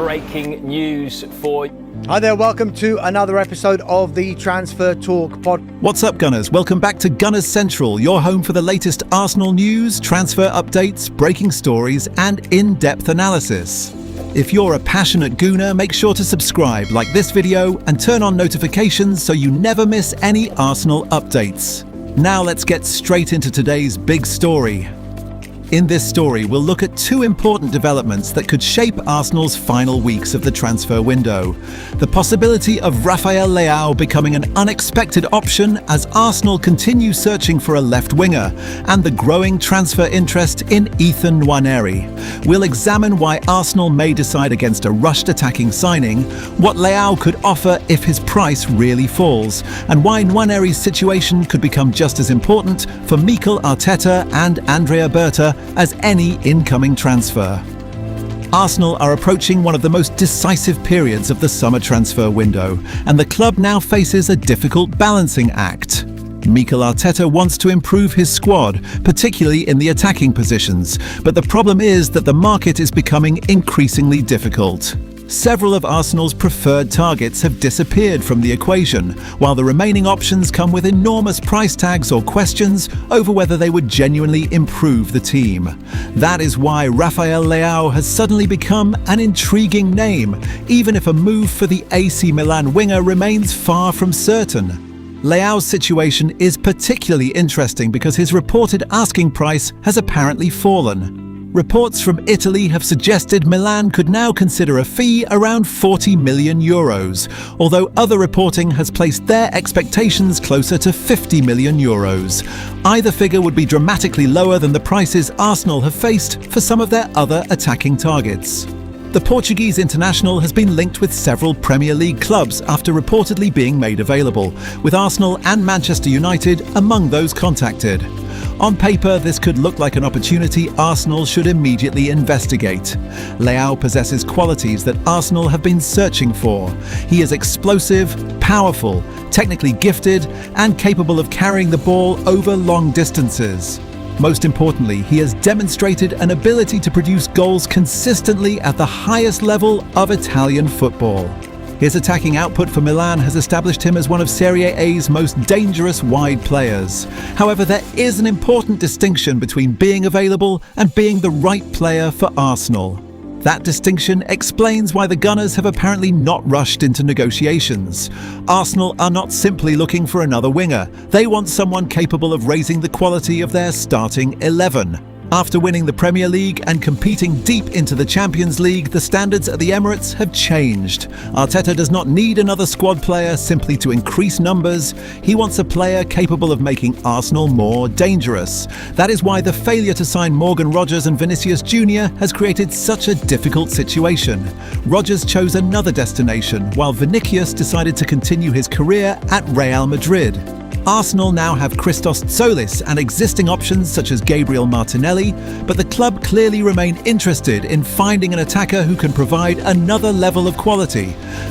breaking news for you. Hi there, welcome to another episode of the Transfer Talk pod. What's up, Gunners? Welcome back to Gunners Central, your home for the latest Arsenal news, transfer updates, breaking stories, and in-depth analysis. If you're a passionate Gooner, make sure to subscribe, like this video, and turn on notifications so you never miss any Arsenal updates. Now let's get straight into today's big story. In this story, we'll look at two important developments that could shape Arsenal's final weeks of the transfer window. The possibility of Raphael Leão becoming an unexpected option as Arsenal continue searching for a left winger, and the growing transfer interest in Ethan Nwaneri. We'll examine why Arsenal may decide against a rushed attacking signing, what Leão could offer if his price really falls, and why Nwaneri's situation could become just as important for Mikel Arteta and Andrea Berta as any incoming transfer. Arsenal are approaching one of the most decisive periods of the summer transfer window, and the club now faces a difficult balancing act. Mikel Arteta wants to improve his squad, particularly in the attacking positions, but the problem is that the market is becoming increasingly difficult. Several of Arsenal's preferred targets have disappeared from the equation, while the remaining options come with enormous price tags or questions over whether they would genuinely improve the team. That is why Raphael Leão has suddenly become an intriguing name, even if a move for the AC Milan winger remains far from certain. Leao's situation is particularly interesting because his reported asking price has apparently fallen. Reports from Italy have suggested Milan could now consider a fee around 40 million euros, although other reporting has placed their expectations closer to 50 million euros. Either figure would be dramatically lower than the prices Arsenal have faced for some of their other attacking targets. The Portuguese international has been linked with several Premier League clubs after reportedly being made available, with Arsenal and Manchester United among those contacted. On paper, this could look like an opportunity Arsenal should immediately investigate. Leão possesses qualities that Arsenal have been searching for. He is explosive, powerful, technically gifted, and capable of carrying the ball over long distances. Most importantly, he has demonstrated an ability to produce goals consistently at the highest level of Italian football. His attacking output for Milan has established him as one of Serie A's most dangerous wide players. However, there is an important distinction between being available and being the right player for Arsenal. That distinction explains why the Gunners have apparently not rushed into negotiations. Arsenal are not simply looking for another winger. They want someone capable of raising the quality of their starting 11. After winning the Premier League and competing deep into the Champions League, the standards at the Emirates have changed. Arteta does not need another squad player simply to increase numbers. He wants a player capable of making Arsenal more dangerous. That is why the failure to sign Morgan Rogers and Vinicius Jr. has created such a difficult situation. Rogers chose another destination, while Vinicius decided to continue his career at Real Madrid. Arsenal now have Christos Tsolis and existing options such as Gabriel Martinelli, but the club clearly remain interested in finding an attacker who can provide another level of quality.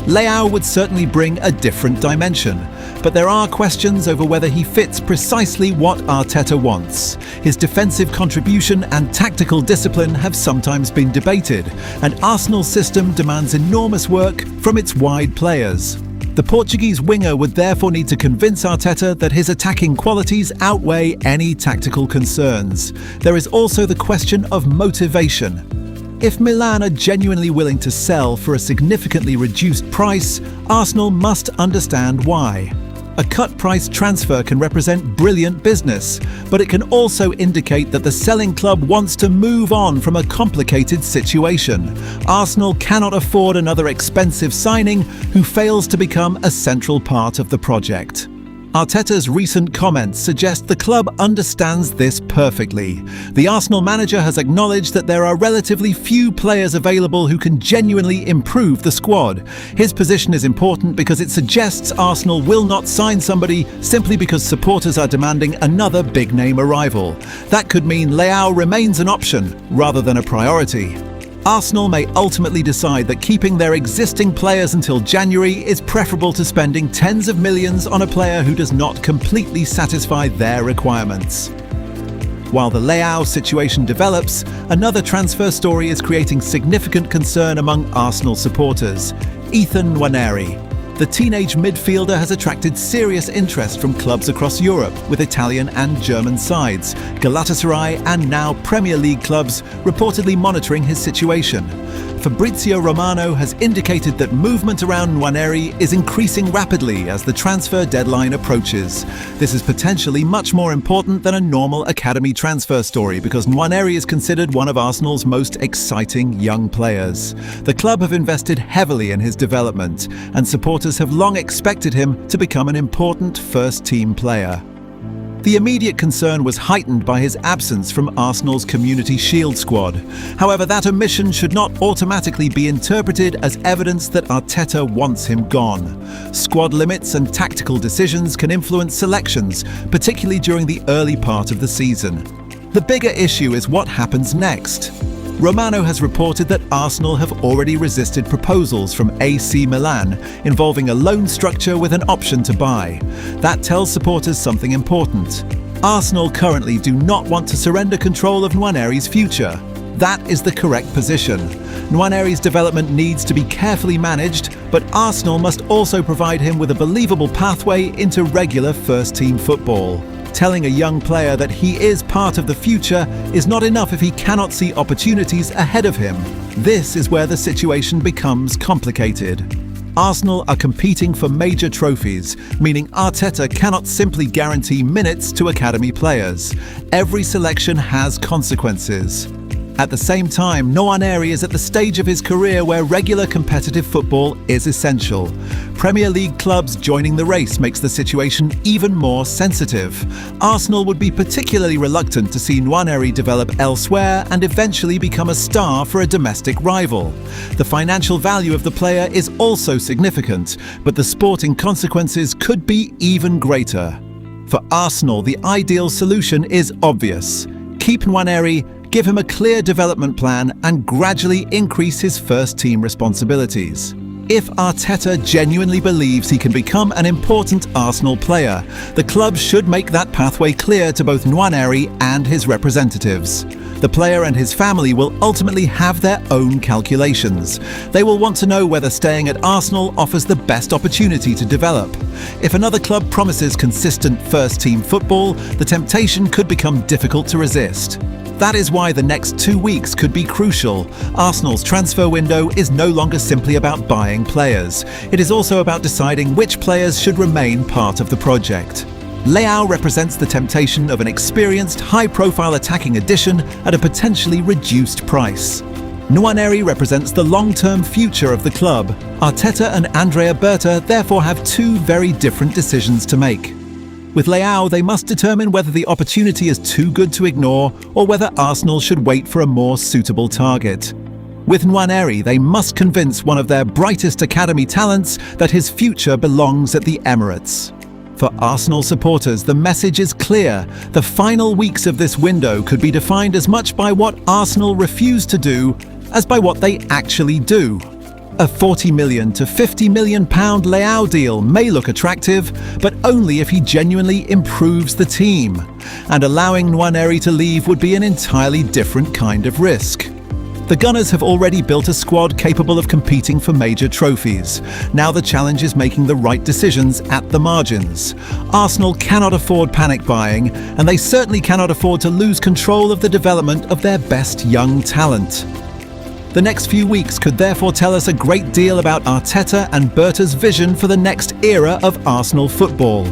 Leão would certainly bring a different dimension, but there are questions over whether he fits precisely what Arteta wants. His defensive contribution and tactical discipline have sometimes been debated, and Arsenal's system demands enormous work from its wide players. The Portuguese winger would therefore need to convince Arteta that his attacking qualities outweigh any tactical concerns. There is also the question of motivation. If Milan are genuinely willing to sell for a significantly reduced price, Arsenal must understand why. A cut-price transfer can represent brilliant business, but it can also indicate that the selling club wants to move on from a complicated situation. Arsenal cannot afford another expensive signing who fails to become a central part of the project. Arteta's recent comments suggest the club understands this perfectly. The Arsenal manager has acknowledged that there are relatively few players available who can genuinely improve the squad. His position is important because it suggests Arsenal will not sign somebody simply because supporters are demanding another big-name arrival. That could mean Leão remains an option rather than a priority. Arsenal may ultimately decide that keeping their existing players until January is preferable to spending tens of millions on a player who does not completely satisfy their requirements. While the Leão situation develops, another transfer story is creating significant concern among Arsenal supporters: Nwaneri. The teenage midfielder has attracted serious interest from clubs across Europe, with Italian and German sides, Galatasaray and now Premier League clubs reportedly monitoring his situation. Fabrizio Romano has indicated that movement around Nwaneri is increasing rapidly as the transfer deadline approaches. This is potentially much more important than a normal academy transfer story because Nwaneri is considered one of Arsenal's most exciting young players. The club have invested heavily in his development, and supporters have long expected him to become an important first-team player. The immediate concern was heightened by his absence from Arsenal's Community Shield squad. However, that omission should not automatically be interpreted as evidence that Arteta wants him gone. Squad limits and tactical decisions can influence selections, particularly during the early part of the season. The bigger issue is what happens next. Romano has reported that Arsenal have already resisted proposals from AC Milan involving a loan structure with an option to buy. That tells supporters something important. Arsenal currently do not want to surrender control of Nwaneri's future. That is the correct position. Nwaneri's development needs to be carefully managed, but Arsenal must also provide him with a believable pathway into regular first-team football. Telling a young player that he is part of the future is not enough if he cannot see opportunities ahead of him. This is where the situation becomes complicated. Arsenal are competing for major trophies, meaning Arteta cannot simply guarantee minutes to academy players. Every selection has consequences. At the same time, Nwaneri is at the stage of his career where regular competitive football is essential. Premier League clubs joining the race makes the situation even more sensitive. Arsenal would be particularly reluctant to see Nwaneri develop elsewhere and eventually become a star for a domestic rival. The financial value of the player is also significant, but the sporting consequences could be even greater. For Arsenal, the ideal solution is obvious. Keep Nwaneri, give him a clear development plan, and gradually increase his first-team responsibilities. If Arteta genuinely believes he can become an important Arsenal player, the club should make that pathway clear to both Nwaneri and his representatives. The player and his family will ultimately have their own calculations. They will want to know whether staying at Arsenal offers the best opportunity to develop. If another club promises consistent first-team football, the temptation could become difficult to resist. That is why the next 2 weeks could be crucial. Arsenal's transfer window is no longer simply about buying players. It is also about deciding which players should remain part of the project. Leão represents the temptation of an experienced, high-profile attacking addition at a potentially reduced price. Nwaneri represents the long-term future of the club. Arteta and Andrea Berta therefore have two very different decisions to make. With Leão, they must determine whether the opportunity is too good to ignore or whether Arsenal should wait for a more suitable target. With Nwaneri, they must convince one of their brightest academy talents that his future belongs at the Emirates. For Arsenal supporters, the message is clear. The final weeks of this window could be defined as much by what Arsenal refuse to do as by what they actually do. A £40 million to £50 million Leão deal may look attractive, but only if he genuinely improves the team. And allowing Nwaneri to leave would be an entirely different kind of risk. The Gunners have already built a squad capable of competing for major trophies. Now the challenge is making the right decisions at the margins. Arsenal cannot afford panic buying, and they certainly cannot afford to lose control of the development of their best young talent. The next few weeks could therefore tell us a great deal about Arteta and Berta's vision for the next era of Arsenal football.